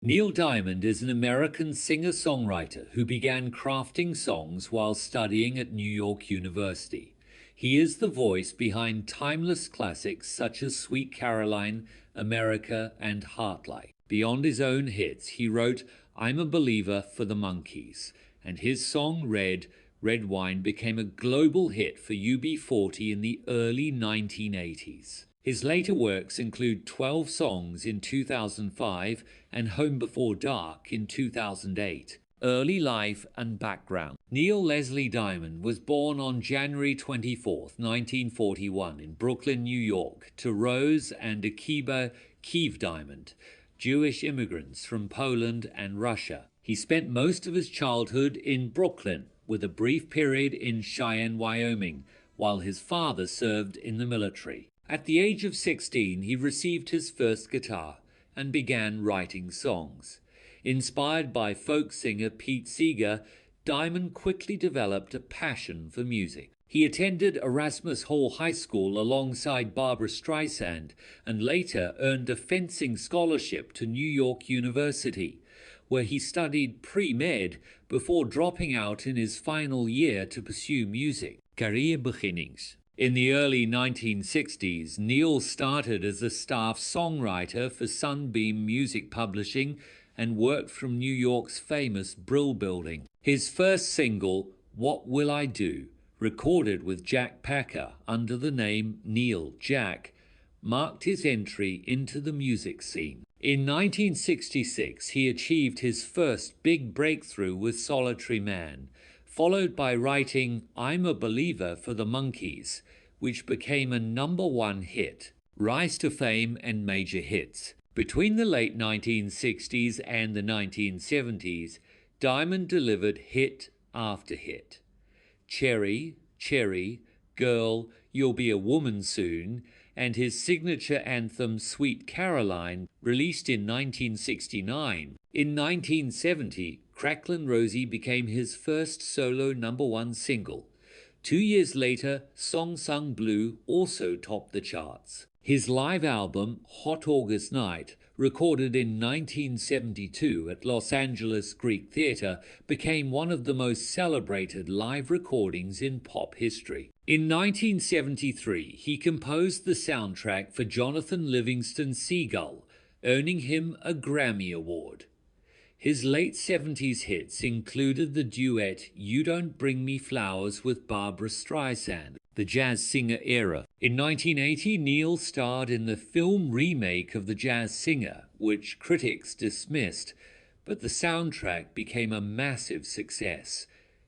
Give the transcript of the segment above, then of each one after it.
Neil Diamond is an American singer-songwriter who began crafting songs while studying at New York University. He is the voice behind timeless classics such as Sweet Caroline, America, and Heartlight. Beyond his own hits, he wrote I'm a Believer for the Monkees, and his song Red Wine became a global hit for UB40 in the early 1980s. His later works include 12 songs in 2005 and Home Before Dark in 2008. Early life and background. Neil Leslie Diamond was born on January 24, 1941 in Brooklyn, New York, to Rose and Akiba Kiev Diamond, Jewish immigrants from Poland and Russia. He spent most of his childhood in Brooklyn, with a brief period in Cheyenne, Wyoming, while his father served in the military. At the age of 16, he received his first guitar and began writing songs. Inspired by folk singer Pete Seeger, Diamond quickly developed a passion for music. He attended Erasmus Hall High School alongside Barbra Streisand and later earned a fencing scholarship to New York University, where he studied pre-med before dropping out in his final year to pursue music. Carrierbeginnings. In the early 1960s, Neil started as a staff songwriter for Sunbeam Music Publishing and worked from New York's famous Brill Building. His first single, What Will I Do, recorded with Jack Packer under the name Neil Jack, marked his entry into the music scene. In 1966, he achieved his first big breakthrough with Solitary Man, followed by writing I'm a Believer for the Monkees, which became a #1 hit. Rise to fame and major hits. Between the late 1960s and the 1970s, Diamond delivered hit after hit. Cherry, Cherry, Girl, You'll Be a Woman Soon, and his signature anthem Sweet Caroline, released in 1969. In 1970, Cracklin' Rosie became his first solo #1 single. 2 years later, Song Sung Blue also topped the charts. His live album, Hot August Night, recorded in 1972 at Los Angeles Greek Theatre, became one of the most celebrated live recordings in pop history. In 1973, he composed the soundtrack for Jonathan Livingston's Seagull, earning him a Grammy Award. His late 70s hits included the duet You Don't Bring Me Flowers with Barbra Streisand, the jazz singer era. In 1980, Neil starred in the film remake of The Jazz Singer, which critics dismissed, but the soundtrack became a massive success.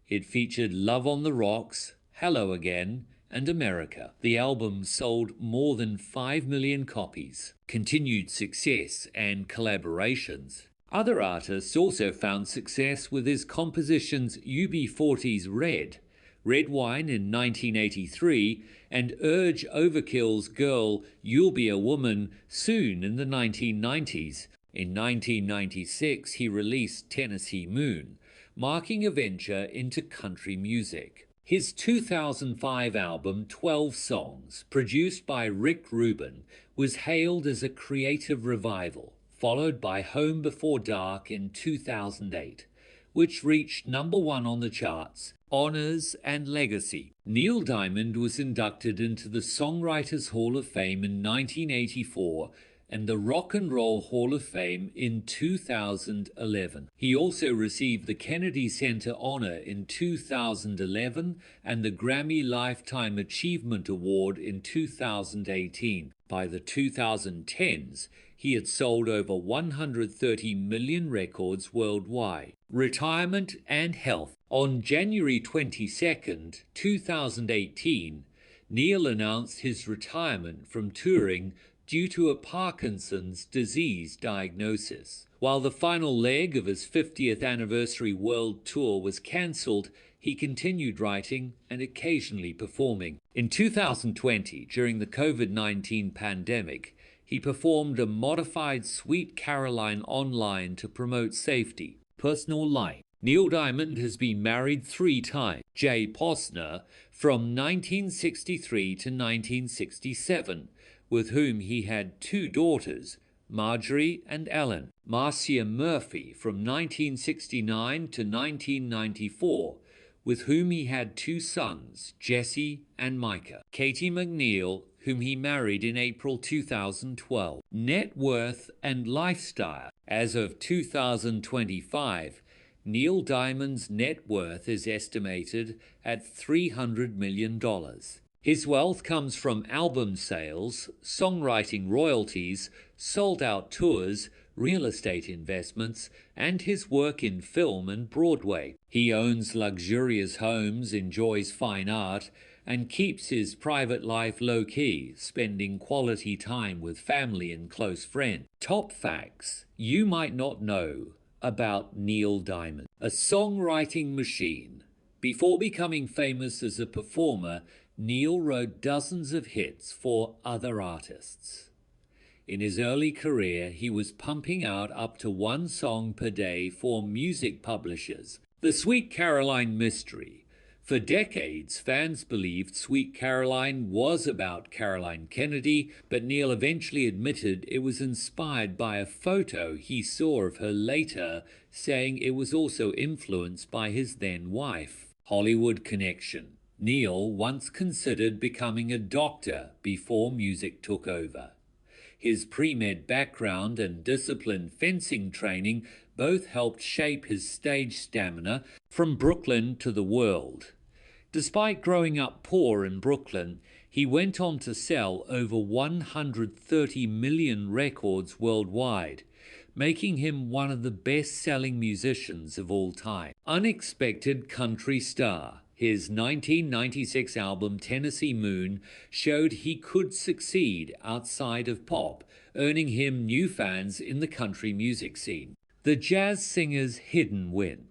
It featured Love on the Rocks, Hello Again, and America. The album sold more than 5 million copies. Continued success and collaborations. Other artists also found success with his compositions UB40's Red Wine in 1983, and Urge Overkill's Girl, You'll Be a Woman Soon in the 1990s. In 1996, he released Tennessee Moon, marking a venture into country music. His 2005 album, 12 Songs, produced by Rick Rubin, was hailed as a creative revival, followed by Home Before Dark in 2008, which reached #1 on the charts. Honors and Legacy. Neil Diamond was inducted into the Songwriters Hall of Fame in 1984 and the Rock and Roll Hall of Fame in 2011. He also received the Kennedy Center Honor in 2011 and the Grammy Lifetime Achievement Award in 2018. By the 2010s, he had sold over 130 million records worldwide. Retirement and health. On January 22, 2018, Neil announced his retirement from touring due to a Parkinson's disease diagnosis. While the final leg of his 50th anniversary world tour was cancelled, he continued writing and occasionally performing. In 2020, during the COVID-19 pandemic, he performed a modified Sweet Caroline online to promote safety. Personal life. Neil Diamond has been married 3 times. Jay Posner from 1963 to 1967, with whom he had 2 daughters, Marjorie and Ellen. Marcia Murphy from 1969 to 1994, with whom he had 2 sons, Jesse and Micah. Katie McNeil, whom he married in April 2012. Net worth and lifestyle. As of 2025, Neil Diamond's net worth is estimated at $300 million. His wealth comes from album sales, songwriting royalties, sold-out tours, real estate investments, and his work in film and Broadway. He owns luxurious homes, enjoys fine art, and keeps his private life low-key, spending quality time with family and close friends. Top facts you might not know about Neil Diamond. A songwriting machine. Before becoming famous as a performer, Neil wrote dozens of hits for other artists. In his early career, he was pumping out up to 1 song per day for music publishers. The Sweet Caroline mystery. For decades, fans believed Sweet Caroline was about Caroline Kennedy, but Neil eventually admitted it was inspired by a photo he saw of her later, saying it was also influenced by his then-wife. Hollywood connection. Neil once considered becoming a doctor before music took over. His pre-med background and disciplined fencing training both helped shape his stage stamina from Brooklyn to the world. Despite growing up poor in Brooklyn, he went on to sell over 130 million records worldwide, making him one of the best-selling musicians of all time. Unexpected country star. His 1996 album Tennessee Moon showed he could succeed outside of pop, earning him new fans in the country music scene. The jazz singer's hidden win.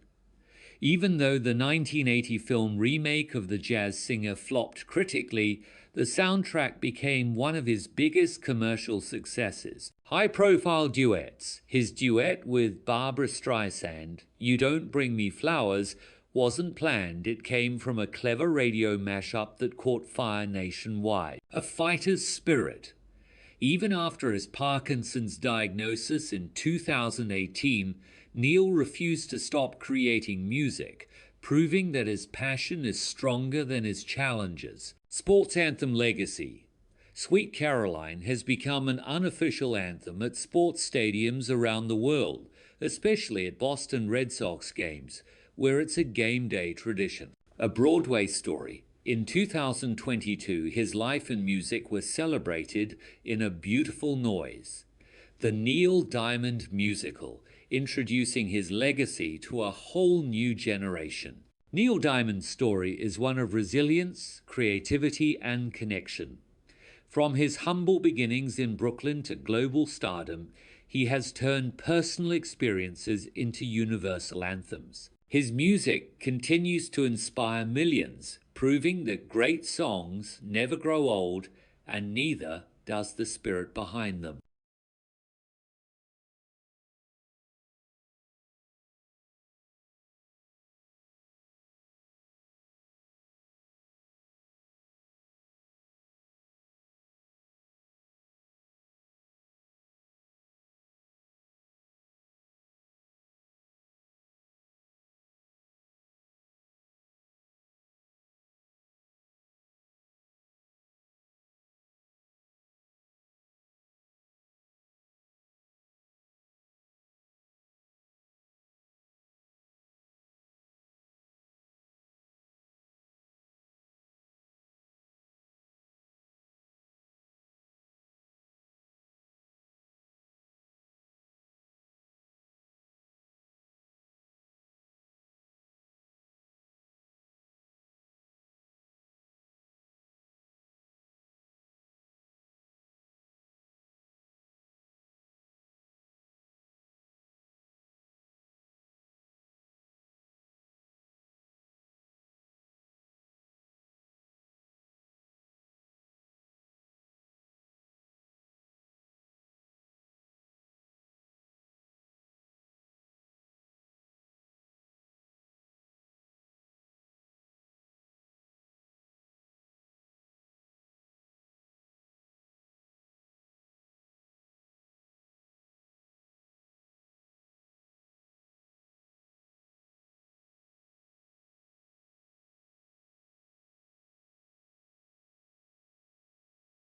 Even though the 1980 film remake of The Jazz Singer flopped critically, the soundtrack became one of his biggest commercial successes. High-profile duets. His duet with Barbra Streisand, You Don't Bring Me Flowers, wasn't planned. It came from a clever radio mashup that caught fire nationwide. A fighter's spirit. Even after his Parkinson's diagnosis in 2018, Neil refused to stop creating music, proving that his passion is stronger than his challenges. Sports anthem legacy. Sweet Caroline has become an unofficial anthem at sports stadiums around the world, especially at Boston Red Sox games, where it's a game day tradition. A Broadway story. In 2022, his life and music were celebrated in A Beautiful Noise, the Neil Diamond musical, introducing his legacy to a whole new generation. Neil Diamond's story is one of resilience, creativity, and connection. From his humble beginnings in Brooklyn to global stardom, he has turned personal experiences into universal anthems. His music continues to inspire millions, proving that great songs never grow old, and neither does the spirit behind them.